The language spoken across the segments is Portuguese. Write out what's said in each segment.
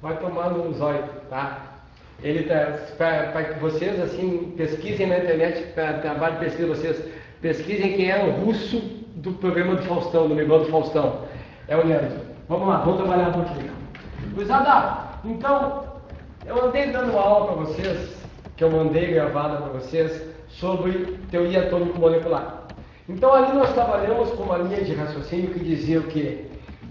vai tomar no zóio, tá? Ele tá, para que vocês assim pesquisem na internet, trabalho de pesquisa, vocês pesquisem quem é o russo do programa do Faustão, do Negócio do Faustão. É o Leandro. Vamos lá, vamos trabalhar um pouquinho. Gurizada, então, eu andei dando uma aula para vocês, que eu mandei gravada para vocês, sobre teoria atômico-molecular. Então ali nós trabalhamos com uma linha de raciocínio que dizia o quê?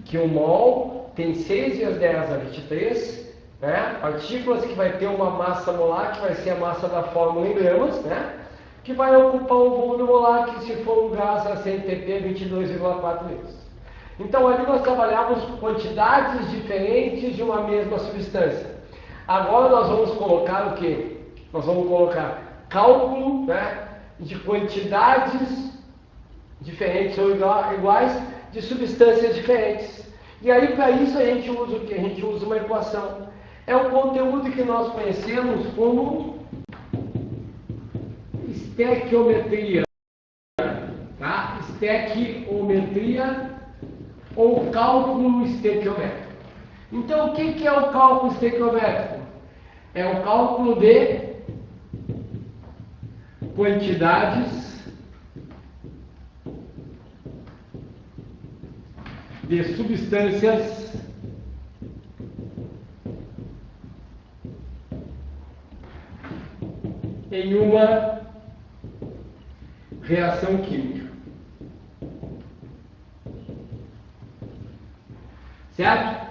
Que o mol tem 6 vezes 10 a 23, né? Partículas que vai ter uma massa molar, que vai ser a massa da fórmula em gramas, né? Que vai ocupar um volume molar que, se for um gás a 100 pp, 22,4 litros. Então ali nós trabalhamos quantidades diferentes de uma mesma substância. Agora nós vamos colocar o quê? Nós vamos colocar cálculo, né, de quantidades diferentes ou iguais de substâncias diferentes. E aí para isso a gente usa o quê? A gente usa uma equação. É o conteúdo que nós conhecemos como estequiometria, tá? Estequiometria ou cálculo estequiométrico. Então o que é o cálculo estequiométrico? É o cálculo de quantidades de substâncias em uma reação química. Certo?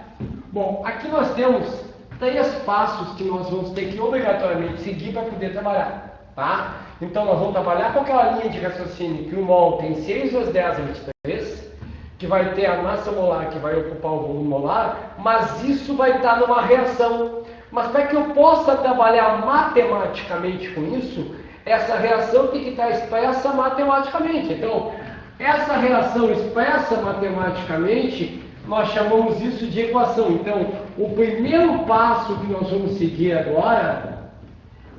Bom, aqui nós temos 3 passos que nós vamos ter que obrigatoriamente seguir para poder trabalhar, tá? Então nós vamos trabalhar com aquela linha de raciocínio que o mol tem 6 vezes 10 a 23, que vai ter a massa molar que vai ocupar o volume molar, mas isso vai estar numa reação. Mas para que eu possa trabalhar matematicamente com isso, essa reação tem que estar expressa matematicamente. Então, essa reação expressa matematicamente, nós chamamos isso de equação. Então, o primeiro passo que nós vamos seguir agora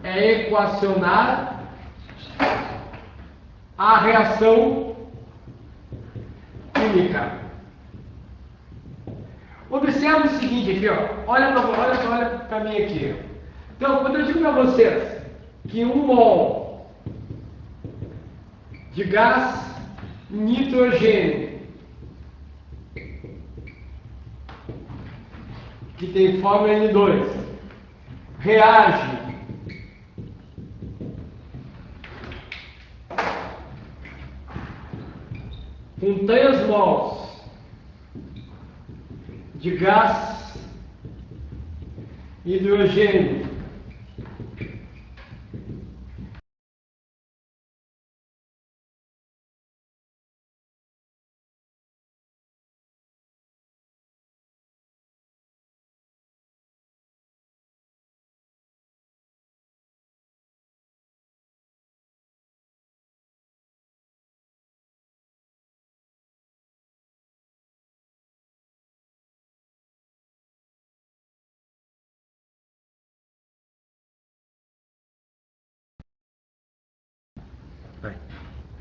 é equacionar a reação química. Observe o seguinte aqui, ó. Olha para mim aqui. Então, quando eu digo para vocês que 1 mol de gás nitrogênio, que tem fórmula N2, reage com 3 mols de gás hidrogênio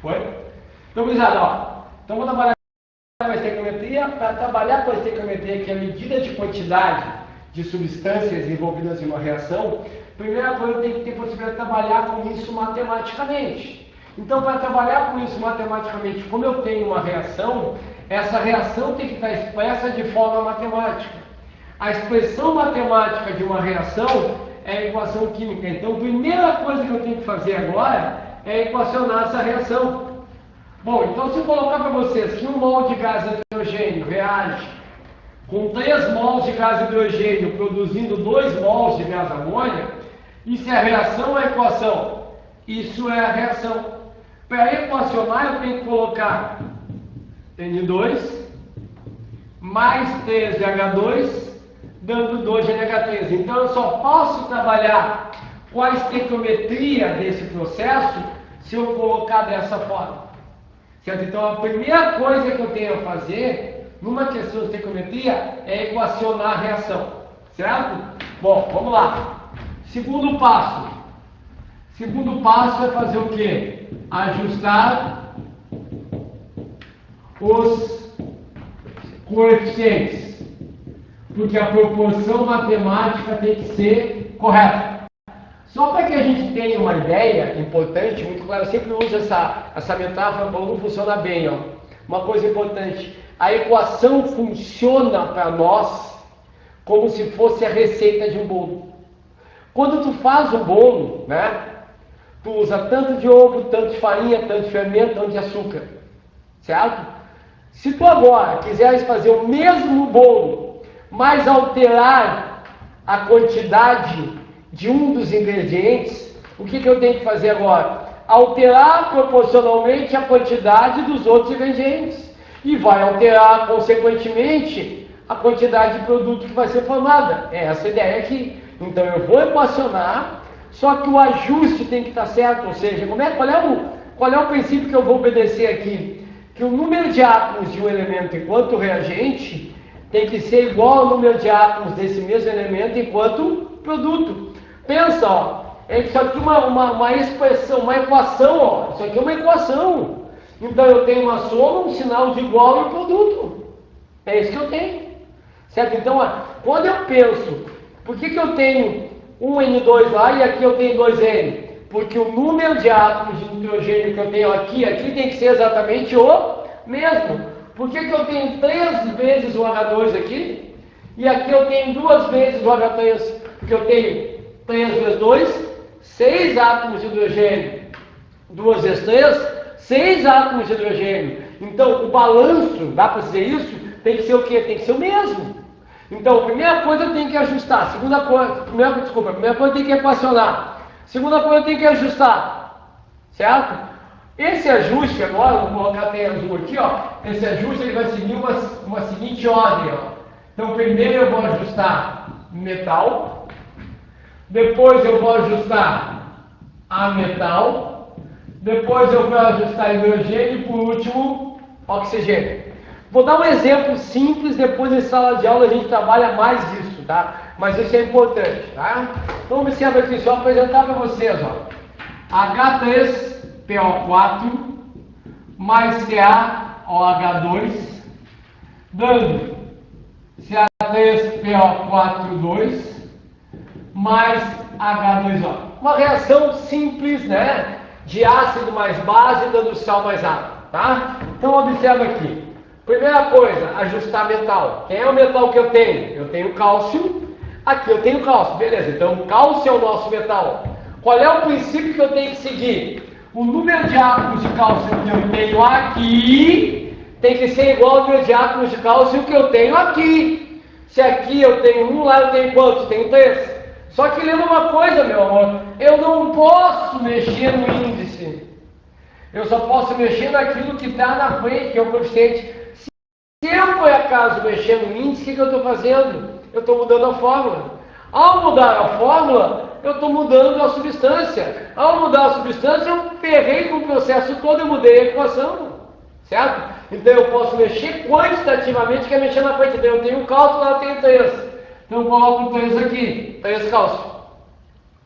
Foi? Então, gurizada, ó. Então, vou trabalhar com a estequiometria. Para trabalhar com a estequiometria, que é a medida de quantidade de substâncias envolvidas em uma reação, primeira coisa, tem que ter possibilidade de trabalhar com isso matematicamente. Então, para trabalhar com isso matematicamente, como eu tenho uma reação, essa reação tem que estar expressa de forma matemática. A expressão matemática de uma reação é a equação química. Então, a primeira coisa que eu tenho que fazer agora é equacionar essa reação. Bom, então se eu colocar para vocês que 1 mol de gás hidrogênio reage com 3 mols de gás hidrogênio produzindo 2 mols de gás amônia, isso é a reação ou a equação? Isso é a reação. Para equacionar eu tenho que colocar N2 mais 3 de H2 dando 2 de NH3. Então eu só posso trabalhar com a estequiometria desse processo se eu colocar dessa forma. Certo? Então a primeira coisa que eu tenho a fazer numa questão de estequiometria é equacionar a reação. Certo? Bom, vamos lá. Segundo passo. Segundo passo é fazer o quê? Ajustar os coeficientes. Porque a proporção matemática tem que ser correta. Só para que a gente tenha uma ideia importante, muito claro, eu sempre uso essa metáfora para não funcionar bem. Ó. Uma coisa importante, a equação funciona para nós como se fosse a receita de um bolo. Quando tu faz um bolo, né, tu usa tanto de ovo, tanto de farinha, tanto de fermento, tanto de açúcar, certo? Se tu agora quiseres fazer o mesmo bolo, mas alterar a quantidade de um dos ingredientes, o que eu tenho que fazer agora? Alterar proporcionalmente a quantidade dos outros ingredientes. E vai alterar, consequentemente, a quantidade de produto que vai ser formada. É essa a ideia aqui. Então eu vou equacionar, só que o ajuste tem que estar certo. Ou seja, qual é o princípio que eu vou obedecer aqui? Que o número de átomos de um elemento enquanto reagente tem que ser igual ao número de átomos desse mesmo elemento enquanto produto. Pensa, ó, isso aqui é uma expressão, uma equação, ó, isso aqui é uma equação. Então eu tenho uma soma, um sinal de igual e produto. É isso que eu tenho. Certo? Então, ó, quando eu penso, por que eu tenho um N2 lá e aqui eu tenho 2N? Porque o número de átomos de nitrogênio que eu tenho aqui tem que ser exatamente o mesmo. Por que eu tenho 3 vezes o H2 aqui? E aqui eu tenho 2 vezes o H3? Porque eu tenho 3 vezes 2, 6 átomos de hidrogênio. 2 vezes 3, 6 átomos de hidrogênio. Então, o balanço, dá para dizer isso? Tem que ser o quê? Tem que ser o mesmo. Então, a primeira coisa eu tenho que ajustar. Primeira coisa eu tenho que equacionar. Segunda coisa eu tenho que ajustar. Certo? Esse ajuste agora, vou colocar até azul aqui, ó. Esse ajuste ele vai seguir uma seguinte ordem, ó. Então, primeiro eu vou ajustar metal. Depois eu vou ajustar ametal. Depois eu vou ajustar hidrogênio e por último, oxigênio. Vou dar um exemplo simples, depois em sala de aula a gente trabalha mais isso, tá? Mas isso é importante, tá? Então observa aqui, só apresentar para vocês, ó. H3PO4 mais CaOH2 dando Ca3PO42 mais H2O. Uma reação simples, né? De ácido mais base dando sal mais água, tá? Então observa aqui. Primeira coisa, ajustar metal. Quem é o metal que eu tenho? Eu tenho cálcio. Aqui eu tenho cálcio, beleza. Então cálcio é o nosso metal. Qual é o princípio que eu tenho que seguir? O número de átomos de cálcio que eu tenho aqui tem que ser igual ao número de átomos de cálcio que eu tenho aqui. Se aqui eu tenho 1, lá eu tenho quantos? Eu tenho 3. Só que lembra uma coisa, meu amor, eu não posso mexer no índice. Eu só posso mexer naquilo que está na frente, que é o coeficiente. Se eu, por acaso, mexer no índice, o que eu estou fazendo? Eu estou mudando a fórmula. Ao mudar a fórmula, eu estou mudando a substância. Ao mudar a substância, eu ferrei com o processo todo, eu mudei a equação. Certo? Então eu posso mexer quantitativamente, que é mexer na frente. Então eu tenho um cálcio, lá eu tenho 3. Então eu coloco 3 aqui, 3 cálcio.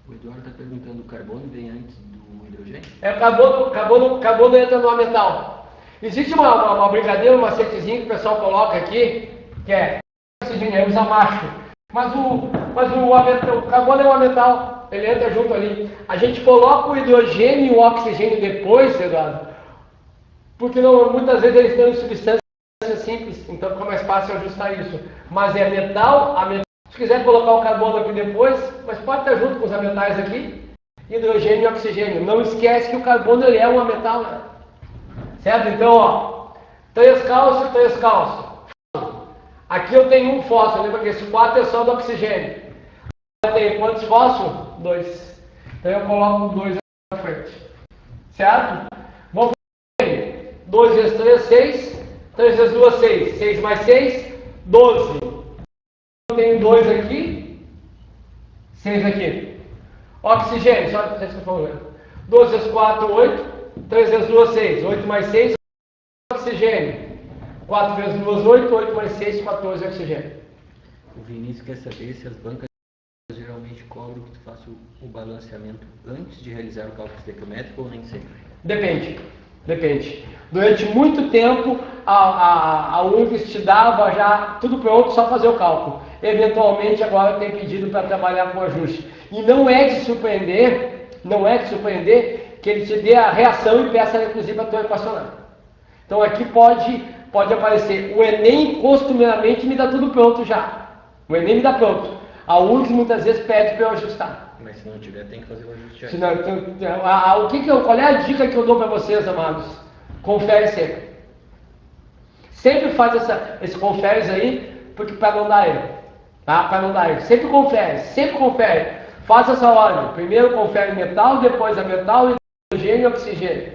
O Eduardo está perguntando, o carbono vem antes do hidrogênio? É, carbono entra no ametal. Existe uma brincadeira, uma macetezinha que o pessoal coloca aqui, que é oxigênio, usa macho. Mas o carbono é um ametal, ele entra junto ali. A gente coloca o hidrogênio e o oxigênio depois, Eduardo, porque muitas vezes eles estão em substâncias simples, então fica mais fácil ajustar isso. Mas é metal, se quiser colocar o carbono aqui depois, mas pode estar junto com os ametais aqui, hidrogênio e oxigênio. Não esquece que o carbono ele é um ametal, né? Certo? Então, ó, 3 cálcio, 3 cálcio. Aqui eu tenho um fósforo, lembra que esse 4 é só do oxigênio. Eu tenho quantos fósforos? 2. Então eu coloco 2 na frente. Certo? Vamos ver. 2 vezes 3, 6. 3 vezes 2, 6. 6 mais 6, 12. Eu tenho 2 aqui, 6 aqui. Oxigênio, só que eu falando. 12 vezes 4, 8. 3 vezes 2, 6. 8 mais 6, oxigênio. 4 vezes 2, 8. 8 mais 6, 14 oxigênio. O Vinícius quer saber se as bancas geralmente cobram que tu faça o balanceamento antes de realizar o cálculo estequiométrico ou nem sempre. Depende. Depende. Durante muito tempo, a URGS te dava já tudo pronto, só fazer o cálculo. Eventualmente, agora tem pedido para trabalhar com ajuste. E não é de surpreender que ele te dê a reação e peça, inclusive, para tu equacionar. Então, aqui pode aparecer. O Enem, costumeiramente, me dá tudo pronto já. O Enem me dá pronto. A URGS, muitas vezes, pede para eu ajustar. Mas se não tiver, tem que fazer o ajuste aí. Qual é a dica que eu dou para vocês, amados? Confere sempre. Sempre faz esse confere aí, porque para não dar erro. Tá? Para não dar erro. Sempre confere. Faça essa ordem. Primeiro confere metal, depois a metal, hidrogênio e oxigênio.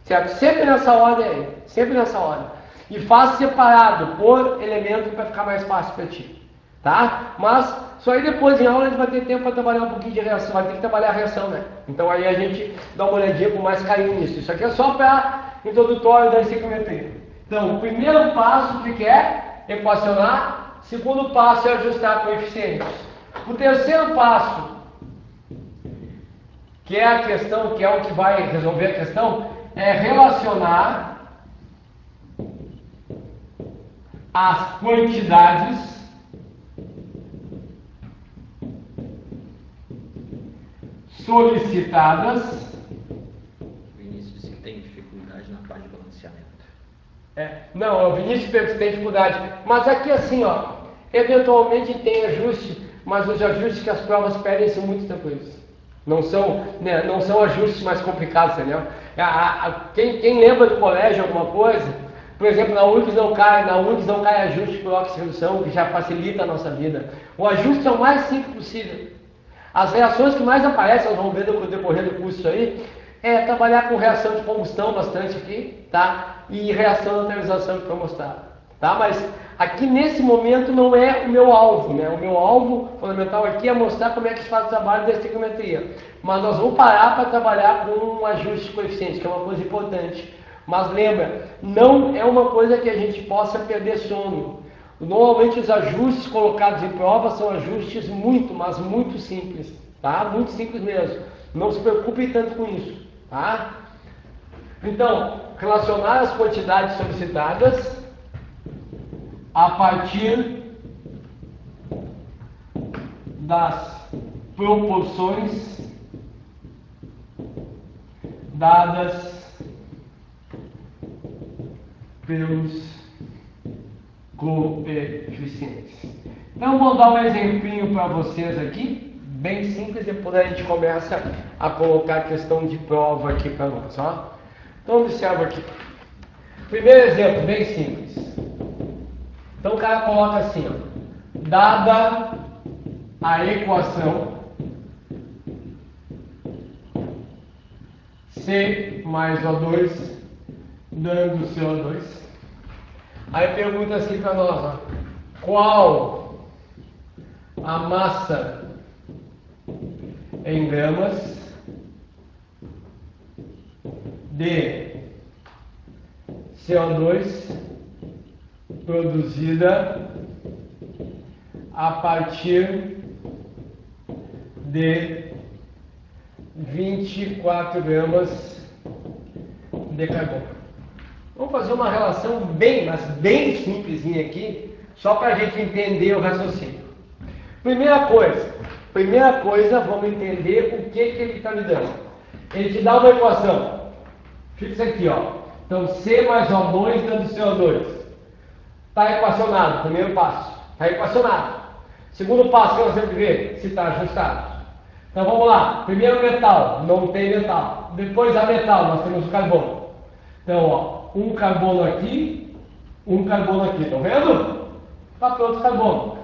Certo? Sempre nessa ordem aí. Sempre nessa ordem. E faça separado por elemento para ficar mais fácil para ti. Tá? Mas só aí depois em aula a gente vai ter tempo para trabalhar um pouquinho de reação, vai ter que trabalhar a reação, né? Então aí a gente dá uma olhadinha com mais carinho nisso. Isso aqui é só para introdutório da estequiometria. Então, o primeiro passo, o que é? Equacionar. Segundo passo é ajustar coeficientes. O terceiro passo, que é a questão, que é o que vai resolver a questão, é relacionar as quantidades solicitadas. O Vinícius disse que tem dificuldade na parte de balanceamento. Não, o Vinícius tem dificuldade. Mas aqui assim, ó, eventualmente tem ajuste, mas os ajustes que as provas pedem são muito tranquilos. Não são ajustes mais complicados, entendeu? Quem lembra do colégio alguma coisa, por exemplo, na URGS não cai ajuste por oxi-redução, que já facilita a nossa vida. O ajuste é o mais simples possível. As reações que mais aparecem, nós vamos ver no decorrer do curso aí, é trabalhar com reação de combustão bastante aqui, tá? E reação de neutralização de termostato, tá? Mas aqui nesse momento não é o meu alvo, né? O meu alvo fundamental aqui é mostrar como é que se faz o trabalho da estequiometria. Mas nós vamos parar para trabalhar com um ajuste de coeficiente, que é uma coisa importante. Mas lembra, não é uma coisa que a gente possa perder sono. Normalmente os ajustes colocados em prova são ajustes mas muito simples, tá? Muito simples mesmo. Não se preocupe tanto com isso, tá? Então, relacionar as quantidades solicitadas a partir das proporções dadas pelos coeficientes. Então, vou dar um exemplinho para vocês aqui, bem simples, depois a gente começa a colocar a questão de prova aqui para nós, ó. Então, observa aqui. Primeiro exemplo, bem simples. Então, o cara coloca assim, ó. Dada a equação C mais O2 dando CO2. Aí pergunta assim para nós, ó, qual a massa em gramas de CO2 produzida a partir de 24 gramas de carbono. Vamos fazer uma relação mas bem simplesinha aqui, só para a gente entender o raciocínio. Primeira coisa, vamos entender o que ele está me dando. Ele te dá uma equação. Fixa aqui, ó. Então, C mais O2 dando CO2. Está equacionado, primeiro passo. Está equacionado. Segundo passo que nós temos que ver se está ajustado. Então, vamos lá. Primeiro metal, não tem metal. Depois a metal, nós temos o carbono. Então, ó. Um carbono aqui, estão vendo? Está pronto o carbono.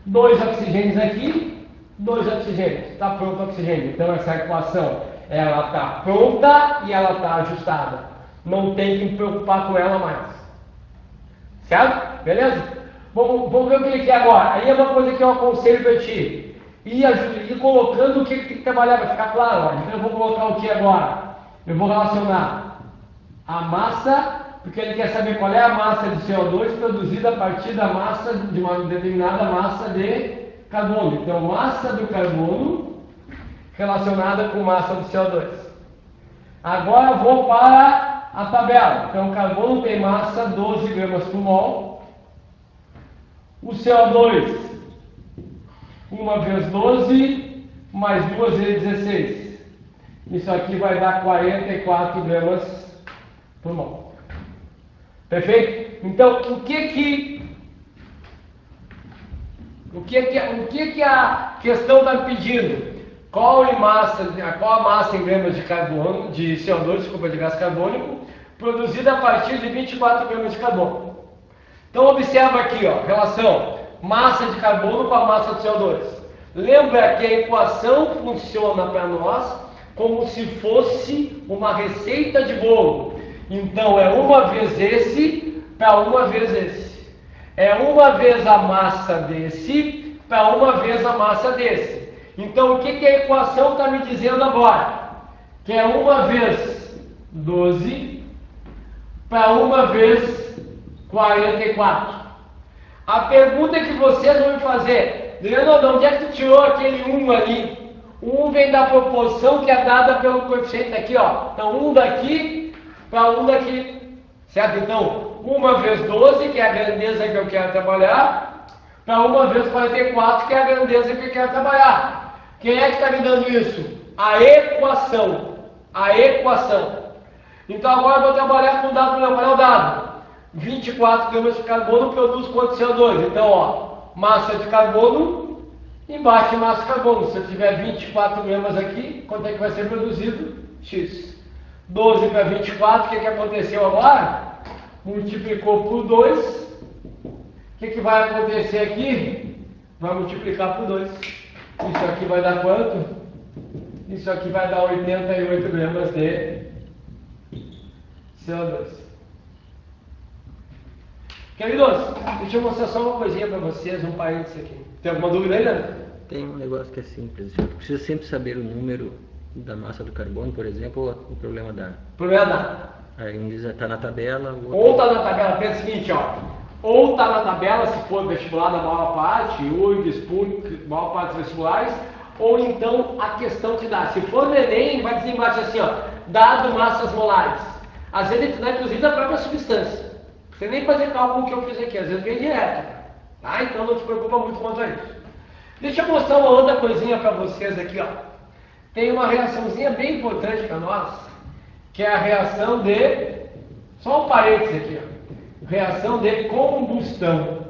2 oxigênios aqui, 2 oxigênios, está pronto o oxigênio. Então essa equação, ela está pronta e ela está ajustada. Não tem que me preocupar com ela mais. Certo? Beleza? Vamos ver o que é agora. Aí é uma coisa que eu aconselho para ti. Ir colocando o que tem que trabalhar, para ficar claro. Ó. Então eu vou colocar o que agora? Eu vou relacionar a massa, porque ele quer saber qual é a massa de CO2 produzida a partir da massa de uma determinada massa de carbono. Então, massa do carbono relacionada com massa do CO2. Agora eu vou para a tabela. Então, o carbono tem massa 12 gramas por mol. O CO2, 1 vezes 12, mais 2 vezes 16. Isso aqui vai dar 44 gramas por mol. Perfeito? Então, o que a questão está pedindo? Qual a massa em gramas de carbono, de CO2, desculpa, de gás carbônico, produzida a partir de 24 gramas de carbono? Então, observa aqui, ó, relação massa de carbono com a massa de CO2. Lembra que a equação funciona para nós como se fosse uma receita de bolo. Então, é 1 vez esse para 1 vez esse. É 1 vez a massa desse para 1 vez a massa desse. Então, o que a equação está me dizendo agora? Que é 1 vez 12 para 1 vez 44. A pergunta que vocês vão me fazer: Leandro, onde é que tu tirou aquele 1 ali? O 1 vem da proporção que é dada pelo coeficiente aqui, ó. Então, 1 daqui para 1 daqui. Certo? Então, 1 vezes 12, que é a grandeza que eu quero trabalhar, para 1 vezes 44, que é a grandeza que eu quero trabalhar. Quem é que está me dando isso? A equação. A equação. Então, agora eu vou trabalhar com o dado. Olha o dado. 24 gramas de carbono produz quanto CO2? Então, ó, massa de carbono, embaixo massa de carbono. Se eu tiver 24 gramas aqui, quanto é que vai ser produzido? X. 12 para 24, o que aconteceu agora? Multiplicou por 2. O que vai acontecer aqui? Vai multiplicar por 2. Isso aqui vai dar quanto? Isso aqui vai dar 88 gramas de CO2. Queridos, deixa eu mostrar só uma coisinha para vocês, um parênteses aqui. Tem alguma dúvida aí, Leandro? Tem um negócio que é simples. Eu preciso sempre saber o número da massa do carbono, por exemplo, ou o problema da... Problema da... Aí um diz está na tabela... Ou está na tabela, pensa o seguinte, ó. Ou está na tabela, se for vestibular na maior parte, URGS, PUC, maior parte dos vestibulares, ou então a questão que dá. Se for no Enem, vai dizer embaixo assim, ó, dado massas molares. Às vezes ele dá inclusive a própria substância. Você nem fazer cálculo que eu fiz aqui, às vezes vem direto. Tá? Então não te preocupa muito quanto a isso. Deixa eu mostrar uma outra coisinha para vocês aqui, ó. Tem uma reaçãozinha bem importante para nós, que é a reação de... Só um parênteses aqui, ó. Reação de combustão.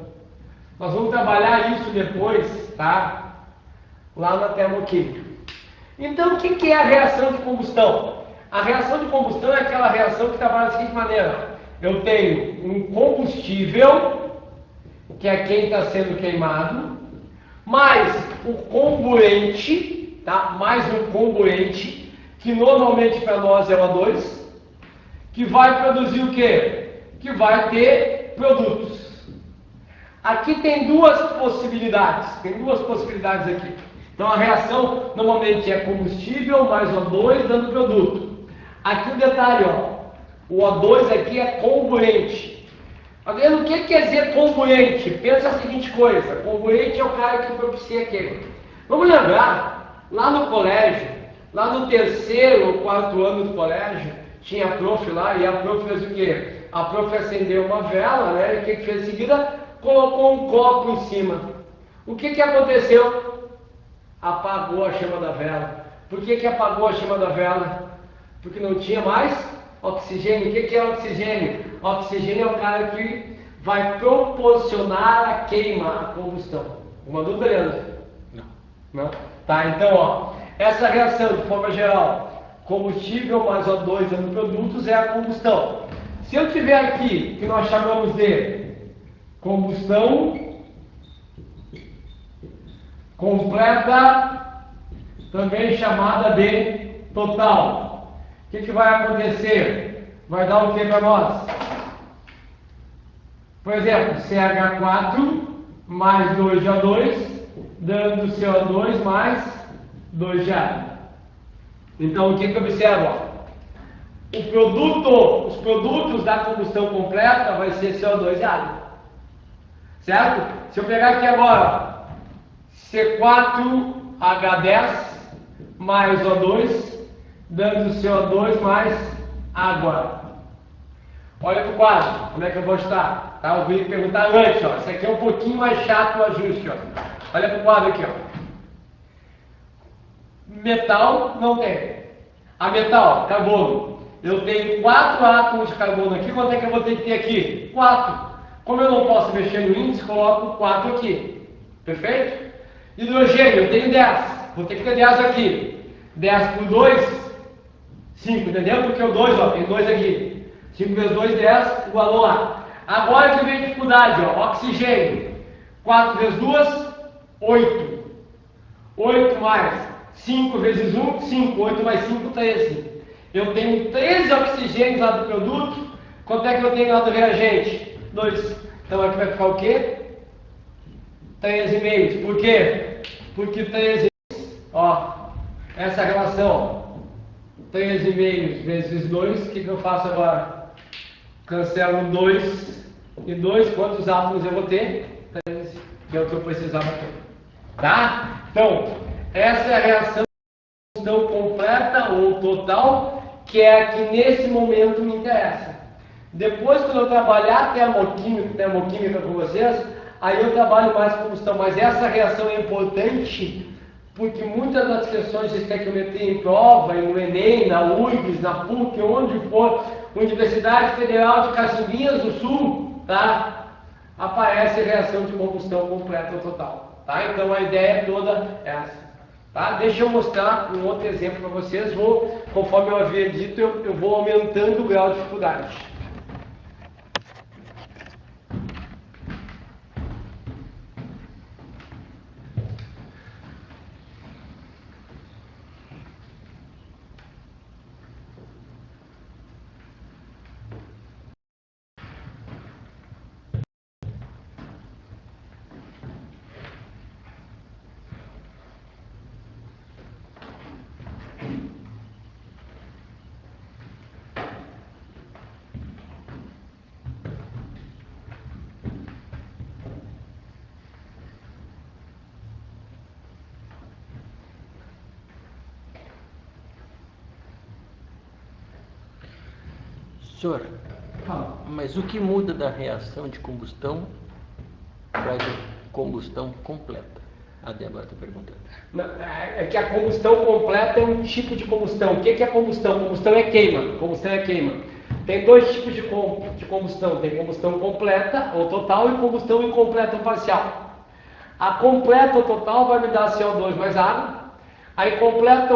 Nós vamos trabalhar isso depois, tá? Lá na termoquímica. Então, o que é a reação de combustão? A reação de combustão é aquela reação que trabalha da seguinte maneira. Eu tenho um combustível, que é quem está sendo queimado, mais o comburente, tá? Mais um comburente, que normalmente para nós é o O2, que vai produzir o quê? Que vai ter produtos. Aqui tem duas possibilidades aqui. Então a reação normalmente é combustível mais O2 dando produto. Aqui o detalhe, ó, o O2 aqui é comburente. Adriano, o que quer dizer comburente? Pensa a seguinte coisa, comburente é o cara que propicia aquele. Vamos lembrar, lá no colégio, lá no 3º ou 4º ano do colégio, tinha a prof lá e a prof fez o quê? A prof acendeu uma vela, né? E o que fez em seguida? Colocou um copo em cima. O que aconteceu? Apagou a chama da vela. Por que apagou a chama da vela? Porque não tinha mais oxigênio. O que é oxigênio? Oxigênio é o cara que vai proporcionar a queima, a combustão. Uma dúvida, Leandro? Não? Tá, então, ó, essa reação, de forma geral, combustível mais O2 dando produtos é a combustão. Se eu tiver aqui, que nós chamamos de combustão completa, também chamada de total, o que vai acontecer? Vai dar o que para nós? Por exemplo, CH4 mais 2H2, dando CO2 mais 2H. Então, o que observa? Os produtos da combustão completa vai ser CO2 e água. Certo? Se eu pegar aqui agora, C4H10 mais O2, dando CO2 mais água. Olha para o quadro, como é que eu vou ajustar? Tá? Eu vim perguntar antes, ó. Esse aqui é um pouquinho mais chato o ajuste, ó. Olha para o quadro aqui, ó. Metal não tem. A metal, carbono. Eu tenho 4 átomos de carbono aqui, quanto é que eu vou ter que ter aqui? 4. Como eu não posso mexer no índice, coloco 4 aqui. Perfeito? Hidrogênio, eu tenho 10. Vou ter que ter 10 aqui. 10 por 2, 5, entendeu? Porque o 2, ó, tem 2 aqui. 5 vezes 2, 10, igualou lá. Agora que vem a dificuldade, ó, oxigênio. 4 vezes 2, 8. 8 mais 5 vezes 1, 5. 8 mais 5, 13. Eu tenho 13 oxigênios lá do produto. Quanto é que eu tenho lá do reagente? 2. Então aqui vai ficar o quê? 3,5. Por quê? Porque 13, ó, essa relação, 3,5 vezes 2, o que eu faço agora? Cancelo 2 e 2, quantos átomos eu vou ter? 13, que é o que eu precisava ter. Tá? Então, essa é a reação de combustão completa ou total, que é a que nesse momento me interessa. Depois, quando eu trabalhar termoquímica com vocês, aí eu trabalho mais combustão. Mas essa reação é importante porque muitas das questões de estequiometria em prova, no Enem, na URGS, na PUC, onde for, Universidade Federal de Caximbinhas do Sul, tá? Aparece reação de combustão completa ou total. Tá? Então a ideia é toda essa. Tá? Deixa eu mostrar um outro exemplo para vocês. Conforme eu havia dito, eu vou aumentando o grau de dificuldade. Senhor, mas o que muda da reação de combustão para a combustão completa? A Débora está perguntando. É que a combustão completa é um tipo de combustão. O que é combustão? Combustão é queima. Combustão é queima. Tem dois tipos de combustão. Tem combustão completa ou total e combustão incompleta ou parcial. A completa ou total vai me dar CO2 mais água. A incompleta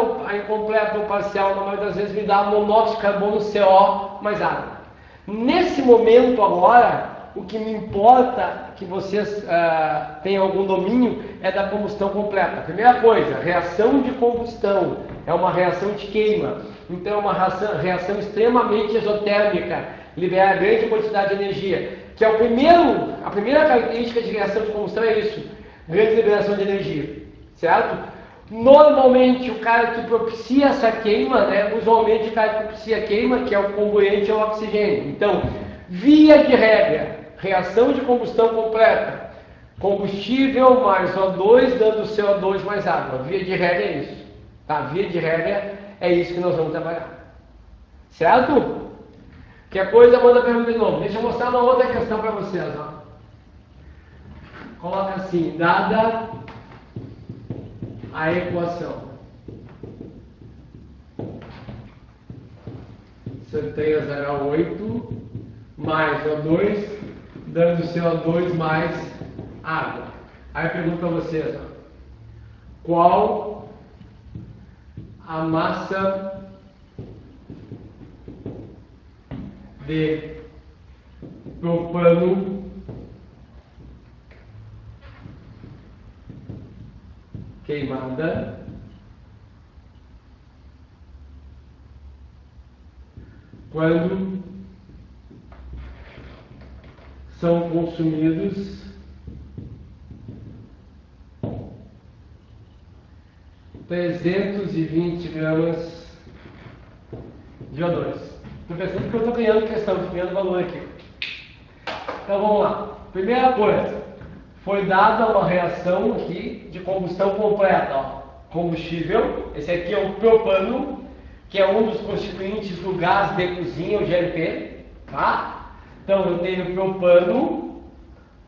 ou parcial, na maioria das vezes, me dá monóxido de carbono, CO mais água. Nesse momento agora, o que me importa que vocês tenham algum domínio é da combustão completa. Primeira coisa, reação de combustão é uma reação de queima. Então é uma reação extremamente exotérmica, libera grande quantidade de energia. Que é a primeira característica de reação de combustão é isso, grande liberação de energia, certo? Normalmente o cara que propicia essa queima, né, usualmente o cara que propicia a queima, que é o comburente, é o oxigênio. Então, via de regra, reação de combustão completa, combustível mais O2 dando CO2 mais água. Via de regra é isso. Tá? Via de regra é isso que nós vamos trabalhar. Certo? Que a coisa manda pergunta de novo. Deixa eu mostrar uma outra questão para vocês. Ó. Coloca assim, dada a equação. Você tem H8 mais O2 dando CO2 mais água. Aí eu pergunto para vocês, ó, qual a massa de propano queimada quando são consumidos 320 gramas de O2. Estou pensando que eu estou ganhando questão, estou ganhando valor aqui. Então vamos lá. Primeira coisa, foi dada uma reação aqui de combustão completa. Ó. Combustível, esse aqui é o propano, que é um dos constituintes do gás de cozinha, o GLP. Tá? Então eu tenho propano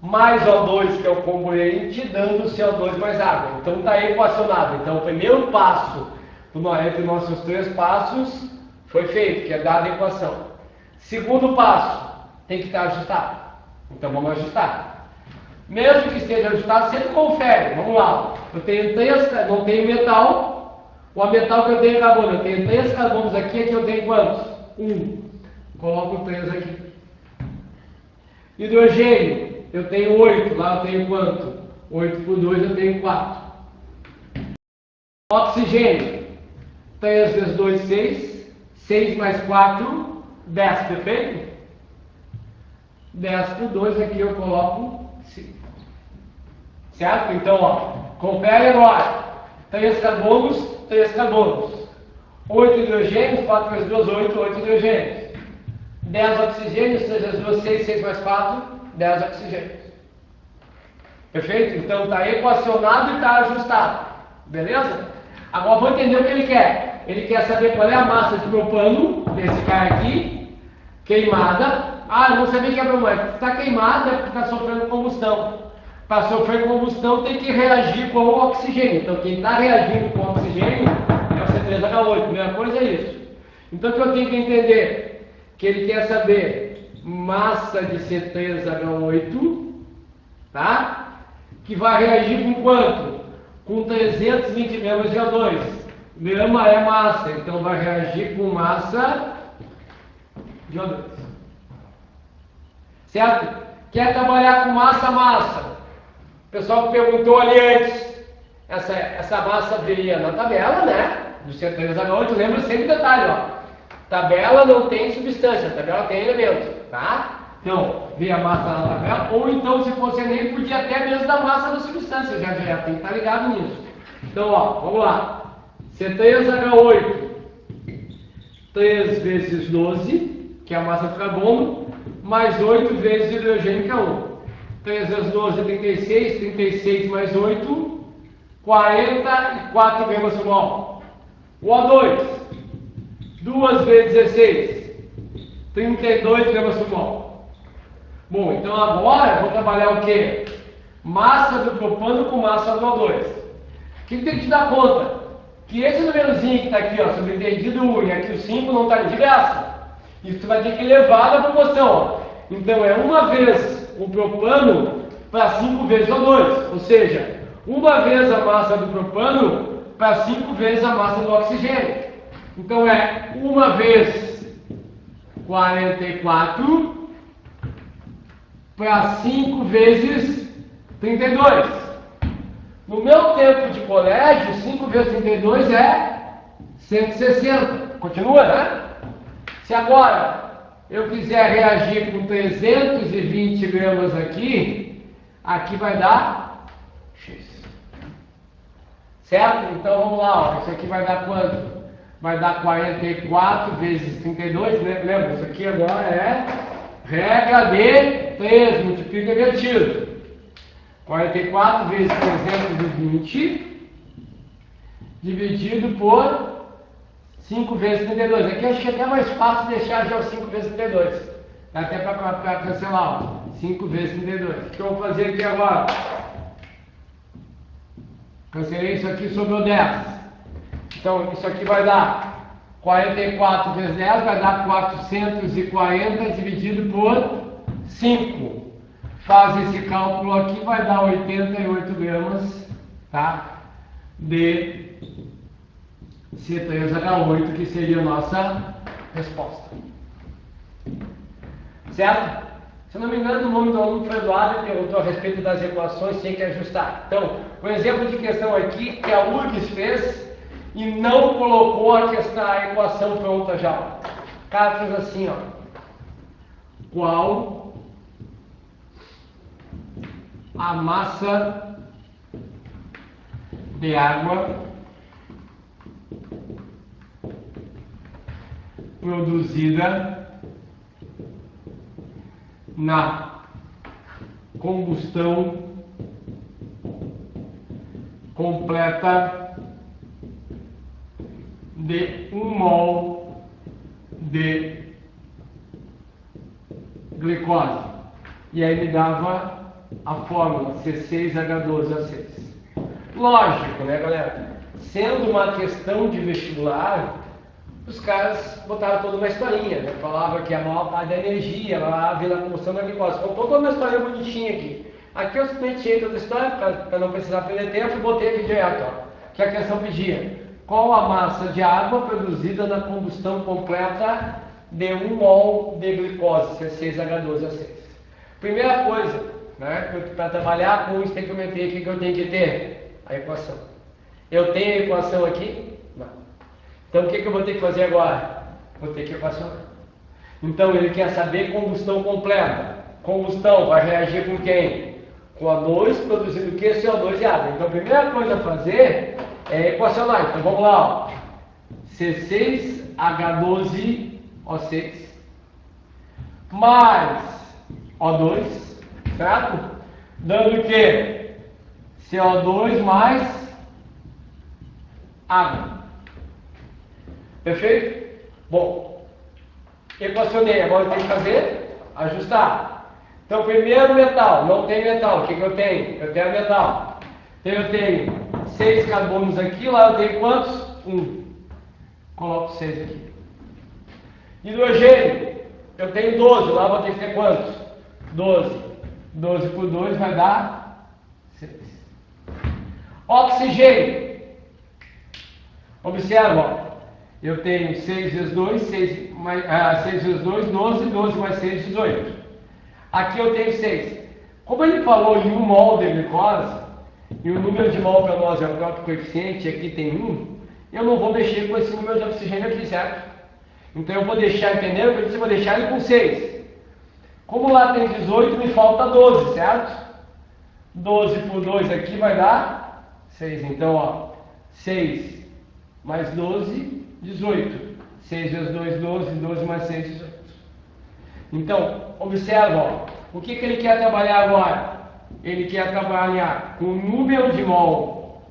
mais O2, que é o comburente, dando CO2 mais água. Então está equacionado. Então o primeiro passo entre nossos 3 passos foi feito, que é dada a equação. Segundo passo, tem que estar ajustado. Então vamos ajustar. Mesmo que esteja ajustado, sempre confere. Vamos lá. Eu tenho 3, não tenho metal. O metal que eu tenho é carbono. Eu tenho 3 carbonos aqui eu tenho quantos? 1. Coloco 3 aqui. Hidrogênio, eu tenho 8. Lá eu tenho quanto? 8 por 2 eu tenho 4. Oxigênio, 3 vezes 2, 6. 6 mais 4, 10, perfeito? 10 por 2 aqui eu coloco 5. Certo? Então, ó, confere agora. 3 carbonos, 3 carbonos. 8 hidrogênios, 4 vezes 2, 8 hidrogênios. 10 oxigênios, 3 vezes 2, 6, 6 mais 4, 10 oxigênios. Perfeito? Então está equacionado e está ajustado. Beleza? Agora vou entender o que ele quer. Ele quer saber qual é a massa de propano, desse cara aqui, queimada. Ah, eu não sabia que é propano. Está queimada é porque está sofrendo combustão. Para sofrer combustão tem que reagir com o oxigênio. Então quem está reagindo com o oxigênio é o C3H8. A primeira coisa é isso. Então o que eu tenho que entender? Que ele quer saber massa de C3H8, tá? Que vai reagir com quanto? Com 320 gramas de O2. Grama é massa, então vai reagir com massa de O2. Certo? Quer trabalhar com massa? O pessoal perguntou ali antes. Essa massa veio na tabela, né? Do C3H8, lembra sempre o detalhe, ó. Tabela não tem substância, tabela tem elemento, tá? Então, veio a massa na tabela, ou então, se fosse nem podia até mesmo da massa da substância, já tem que estar ligado nisso. Então, ó, vamos lá. C3H8, 3 vezes 12, que é a massa do carbono, mais 8 vezes hidrogênio, que é 1. 3 vezes 12 é 36, 36 mais 8, 44 gramas por mol. O O2. 2 vezes 16, 32 gramas por mol. Bom, então agora eu vou trabalhar o quê? Massa do propano com massa do O2. O que tem que te dar conta? Que esse númerozinho que está aqui, ó, subentendido 1, e aqui o 5 não está de graça. Isso tu vai ter que levar na proporção, ó. Então é 1 vez o propano para 5 vezes o O2. Ou seja, 1 vez a massa do propano para 5 vezes a massa do oxigênio. Então é 1 vezes 44 para 5 vezes 32. No meu tempo de colégio, 5 vezes 32 é 160. Continua, né? Se agora eu quiser reagir com 320 gramas aqui vai dar X. Certo? Então vamos lá, ó. Isso aqui vai dar quanto? Vai dar 44 vezes 32, né? Lembra? Isso aqui agora é regra de 3, multiplica invertido. 44 vezes 320 dividido por 5 vezes 32. Aqui eu acho que é até mais fácil deixar já o 5 vezes 32. Dá até para cancelar, ó. 5 vezes 32. O que eu vou fazer aqui agora? Cancelei isso aqui, sobrou 10. Então, isso aqui vai dar 44 vezes 10, vai dar 440 dividido por 5. Faz esse cálculo aqui, vai dar 88 gramas, tá? De C3H8, que seria a nossa resposta. Certo? Se eu não me engano, o nome do aluno foi Eduardo e perguntou a respeito das equações, tem que ajustar. Então, o exemplo de questão aqui que a URGS fez e não colocou a equação pronta já. O cara fez assim, ó. Qual a massa de água produzida na combustão completa de 1 mol de glicose. E aí me dava a fórmula C6H12O6. Lógico, né, galera? Sendo uma questão de vestibular, os caras botaram toda uma historinha, né? Falava que a maior parte da energia lá vem na combustão da glicose. Contou toda uma história bonitinha aqui. Aqui eu simplesmente tirei toda a história, para não precisar perder tempo, e botei aqui direto, ó, que a questão pedia. Qual a massa de água produzida na combustão completa de 1 mol de glicose, C6H12O6? Primeira coisa, né, para trabalhar com estequiometria, o que eu tenho que ter? A equação. Eu tenho a equação aqui? Não. Então o que eu vou ter que fazer agora? Vou ter que equacionar. Então ele quer saber combustão completa. Combustão vai reagir com quem? Com O2 produzindo o que? CO2 e água. Então a primeira coisa a fazer é equacionar. Então vamos lá, ó. C6H12O6 mais O2, certo? Dando o que? CO2 mais água. Perfeito? Bom, equacionei. Agora eu tenho que fazer, ajustar. Então, primeiro metal. Não tem metal. O que eu tenho? Eu tenho metal. Então, eu tenho 6 carbonos aqui. Lá eu tenho quantos? 1. Coloco 6 aqui. Hidrogênio. Eu tenho 12. Lá eu vou ter que ter quantos? 12. 12 por 2 vai dar 6. Oxigênio. Observa, ó. Eu tenho 6 vezes 2, 6 vezes 2, 12, 12 mais 6, 18. Aqui eu tenho 6. Como ele falou em 1 mol de glicose, e o número de mol para nós é o próprio coeficiente, aqui tem 1, eu não vou mexer com esse número de oxigênio aqui, certo? Então eu vou deixar, entendeu? Eu vou deixar ele com 6. Como lá tem 18, me falta 12, certo? 12 por 2 aqui vai dar 6. Então, ó, 6 mais 12, 18. 6 vezes 2, 12, 12 mais 6, 18. Então, observa, ó, o que ele quer trabalhar agora? Ele quer trabalhar com o número de mol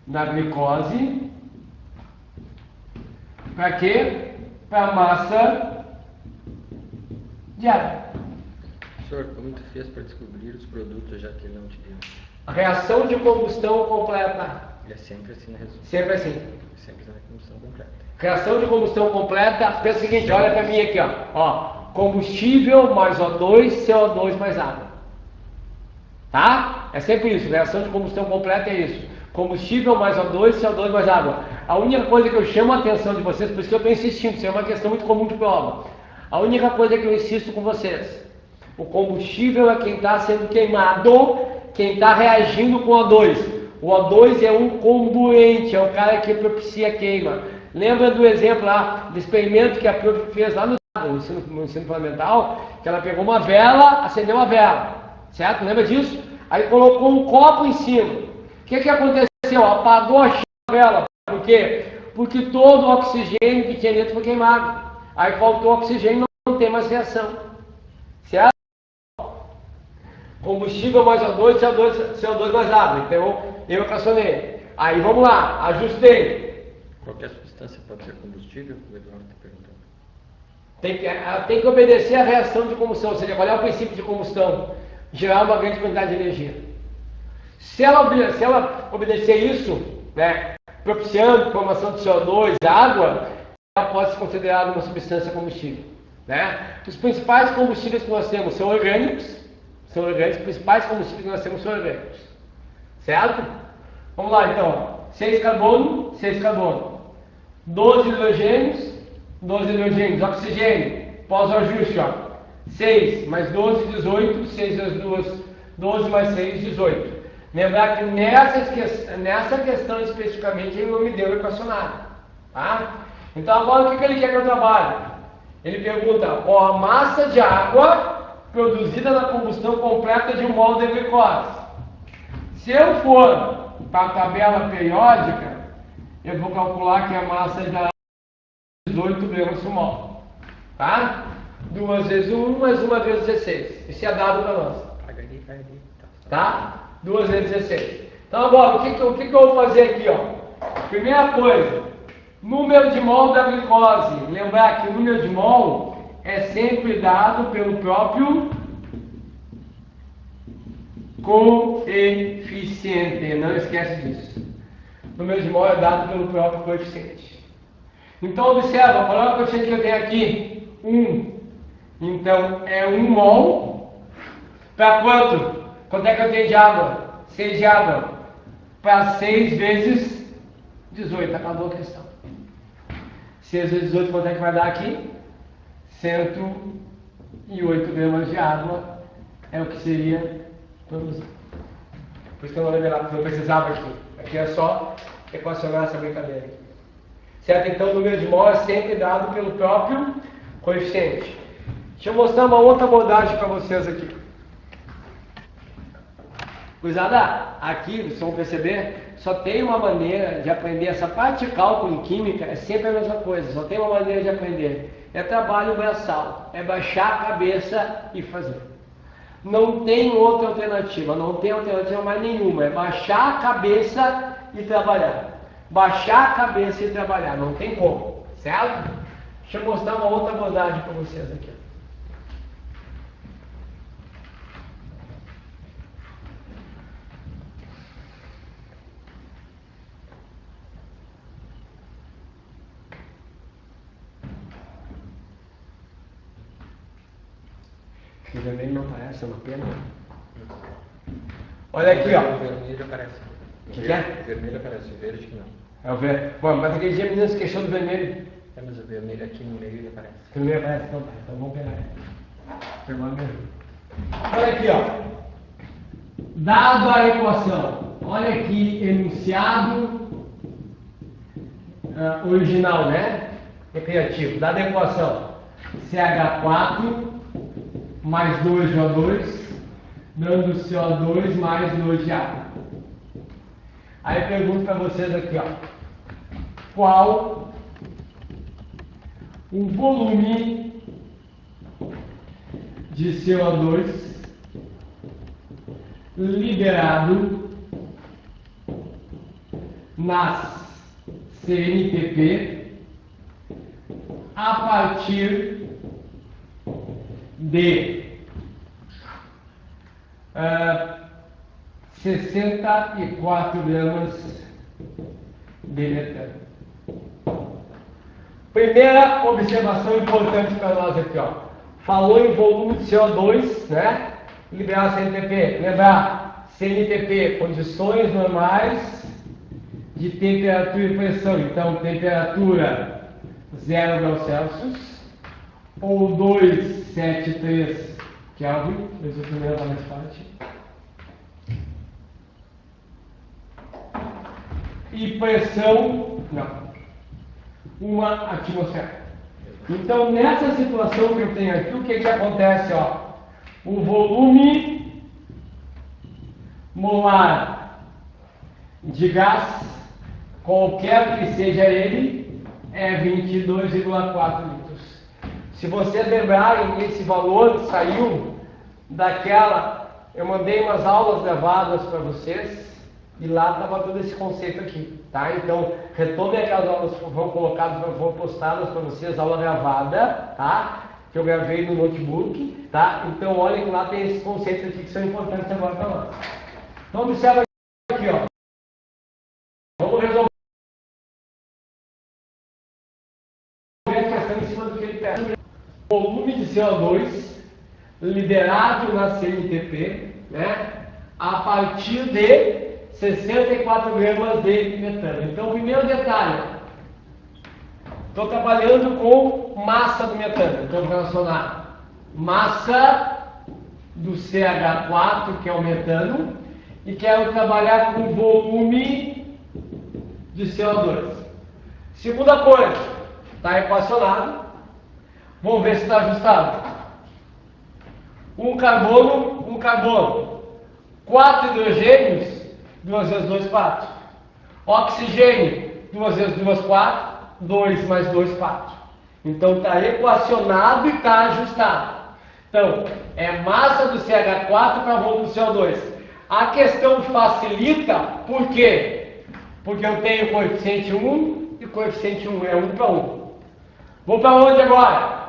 da glicose. Para quê? Para a massa de água. Professor, como tu fez para descobrir os produtos já que ele não te deu? A reação de combustão completa. É sempre assim na resolução. Sempre assim. Sempre na combustão completa. Reação de combustão completa. Pensa o seguinte, olha para mim aqui, ó. Combustível mais O2, CO2 mais água. Tá? É sempre isso. Reação de combustão completa é isso. Combustível mais O2, CO2 mais água. A única coisa que eu chamo a atenção de vocês, por isso que eu estou insistindo, isso é uma questão muito comum de prova. A única coisa que eu insisto com vocês, o combustível é quem está sendo queimado, quem está reagindo com o O2. O O2 é um combuente, é o cara que propicia a queima. Lembra do exemplo lá, do experimento que a prof fez lá no ensino fundamental, que ela pegou uma vela, acendeu a vela, certo? Lembra disso? Aí colocou um copo em cima. O que aconteceu? Apagou a vela. Por quê? Porque todo o oxigênio que tinha dentro foi queimado. Aí faltou oxigênio, não tem mais reação. Certo? Combustível mais O2, CO2 mais água. Então eu equacionei. Aí vamos lá, ajustei. Qualquer substância pode ser combustível? O Eduardo está perguntando. Tem que obedecer a reação de combustão, ou seja, qual é o princípio de combustão? Gerar uma grande quantidade de energia. Se ela obedecer isso, né, propiciando formação de CO2, água, ela pode ser considerada uma substância combustível. Né? Os principais combustíveis que nós temos são orgânicos, os principais combustíveis que nós temos são orgânicos. Certo? Vamos lá então. 6 carbono, 12 hidrogênios, oxigênio, pós-ajuste, ó. 6 mais 12, 18, 6 vezes 2, 12 mais 6, 18. Lembrar que nessa questão especificamente ele não me deu equacionado, tá? Então agora o que ele quer que eu trabalhe? Ele pergunta, qual a massa de água produzida na combustão completa de 1 mol de glicose? Se eu for para a tabela periódica, eu vou calcular que a massa de água é 18 gramas por mol, tá? 2 vezes 1 mais 1 vezes 16. Isso é dado para nós. Tá? 2 vezes 16. Então agora, o que eu vou fazer aqui, ó? Primeira coisa, número de mol da glicose. Lembrar que o número de mol é sempre dado pelo próprio coeficiente. Não esquece disso. O número de mol é dado pelo próprio coeficiente. Então, observa, qual é o coeficiente que eu tenho aqui? 1. Então, é 1 mol. Para quanto? Quanto é que eu tenho de água? 6 de água. Para 6 vezes 18. Acabou a questão. 6 vezes 18, quanto é que vai dar aqui? 108 gramas de água é o que seria produzido. Por isso que eu não levei lá, porque eu precisava aqui. Aqui é só equacionar essa brincadeira aqui. Certo? Então o número de mol é sempre dado pelo próprio coeficiente. Deixa eu mostrar uma outra abordagem para vocês aqui. Gurizada, aqui, vocês vão perceber, só tem uma maneira de aprender. Essa parte de cálculo em química é sempre a mesma coisa, só tem uma maneira de aprender. É trabalho braçal, é baixar a cabeça e fazer. Não tem outra alternativa, não tem alternativa mais nenhuma. É baixar a cabeça e trabalhar. Baixar a cabeça e trabalhar, não tem como, certo? Deixa eu mostrar uma outra abordagem para vocês aqui. O vermelho não aparece, é uma pena. Olha aqui, ó. O vermelho aparece. O que é? O vermelho aparece, o verde que não. É o verde. Bom, mas aquele dia a menina se queixou do vermelho. É, mas o vermelho aqui no meio ele aparece. O vermelho aparece, então tá. Então vamos pegar ele. Pegou mesmo. Olha aqui, ó. Dado a equação. Olha aqui, enunciado original, né? Recreativo. Dado a equação. CH4 mais 2CO2, dando CO2 mais 2 de água. Aí eu pergunto para vocês aqui, ó. Qual o volume de CO2 liberado nas CNTP a partir de 64 gramas de metano. Primeira observação importante para nós aqui, ó. Falou em volume de CO2, né? Liberar CNTP. Lembrar, CNTP, condições normais de temperatura e pressão. Então, temperatura 0 graus Celsius ou 273 Kelvin. Deixa eu primeiro dar mais parte. E pressão, não. 1 atmosfera. Então, nessa situação que eu tenho aqui, o que acontece? Ó? O volume molar de gás, qualquer que seja ele, é 22,4 litros. Se vocês lembrarem, esse valor saiu daquela... Eu mandei umas aulas gravadas para vocês. E lá estava todo esse conceito aqui, tá? Então, retomem aquelas aulas que foram colocadas, foram postadas para vocês, aula gravada, tá? Que eu gravei no notebook, tá? Então, olhem que lá tem esses conceitos aqui que são importantes agora para nós. Então, observa aqui, ó. Vamos resolver a questão em cima do que ele pede. Volume de CO2 liberado na CNTP, né? A partir de 64 gramas de metano. Então, primeiro detalhe, estou trabalhando com massa do metano. Então, vou relacionar massa do CH4, que é o metano, e quero trabalhar com volume de CO2. Segunda coisa, está equacionado. Vamos ver se está ajustado. Um carbono. 4 hidrogênios, 2 vezes 2, 4. Oxigênio, 2 vezes 2, 4. 2 mais 2, 4. Então está equacionado e está ajustado. Então, é massa do CH4 para volume do CO2. A questão facilita, por quê? Porque eu tenho coeficiente 1 e coeficiente 1 é 1 para 1. Vou para onde agora?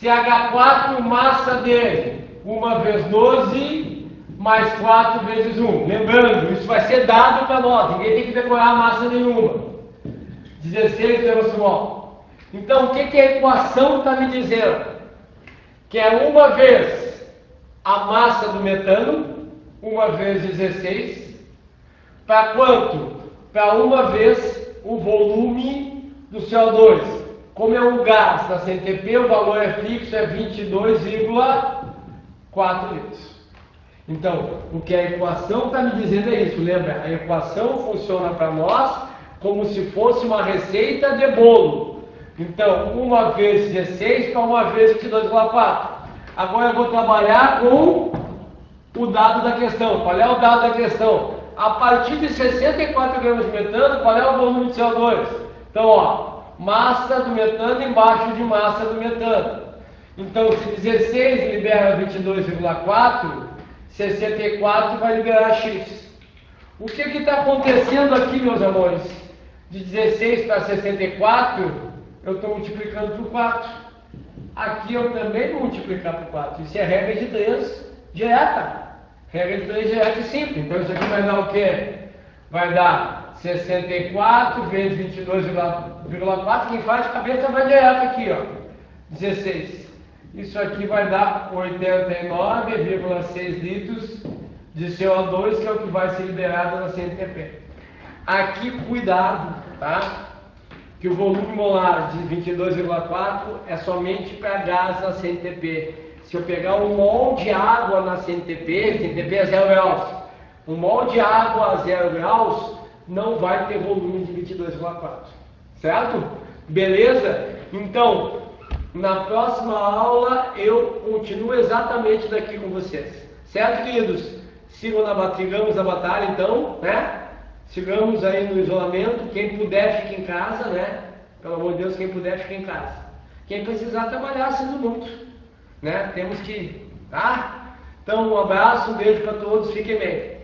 CH4, massa dele, 1 vezes 12, mais 4 vezes 1. Lembrando, isso vai ser dado para nós, ninguém tem que decorar massa nenhuma. 16 vezes mol. Então, o que a equação está me dizendo? Que é 1 vez a massa do metano, 1 vezes 16, para quanto? Para 1 vez o volume do CO2. Como é um gás na CNTP, o valor é fixo, é 22,4 litros. Então, o que a equação está me dizendo é isso, lembra? A equação funciona para nós como se fosse uma receita de bolo. Então, 1 vezes 16 para 1 vezes 22,4. Agora eu vou trabalhar com o dado da questão. Qual é o dado da questão? A partir de 64 gramas de metano, qual é o volume de CO2? Então, ó, massa do metano embaixo de massa do metano. Então, se 16 libera 22,4, 64 vai liberar X. O que está acontecendo aqui, meus amores? De 16 para 64, eu estou multiplicando por 4. Aqui eu também vou multiplicar por 4. Isso é regra de 3 direta. Regra de 3 direta e simples. Então, isso aqui vai dar o quê? Vai dar 64 vezes 22,4. Quem faz de cabeça vai direto aqui, ó. 16. Isso aqui vai dar 89,6 litros de CO2, que é o que vai ser liberado na CNTP. Aqui, cuidado, tá? Que o volume molar de 22,4 é somente para gás na CNTP. Se eu pegar um mol de água na CNTP, CNTP é 0 graus, um mol de água a 0 graus não vai ter volume de 22,4, certo? Beleza? Então, na próxima aula eu continuo exatamente daqui com vocês, certo, queridos? Sigamos na batalha, então, né? Sigamos aí no isolamento. Quem puder, fique em casa, né? Pelo amor de Deus, quem puder, fique em casa. Quem precisar trabalhar, sendo muito, né? Temos que ir, tá? Então, um abraço, um beijo para todos, fiquem bem.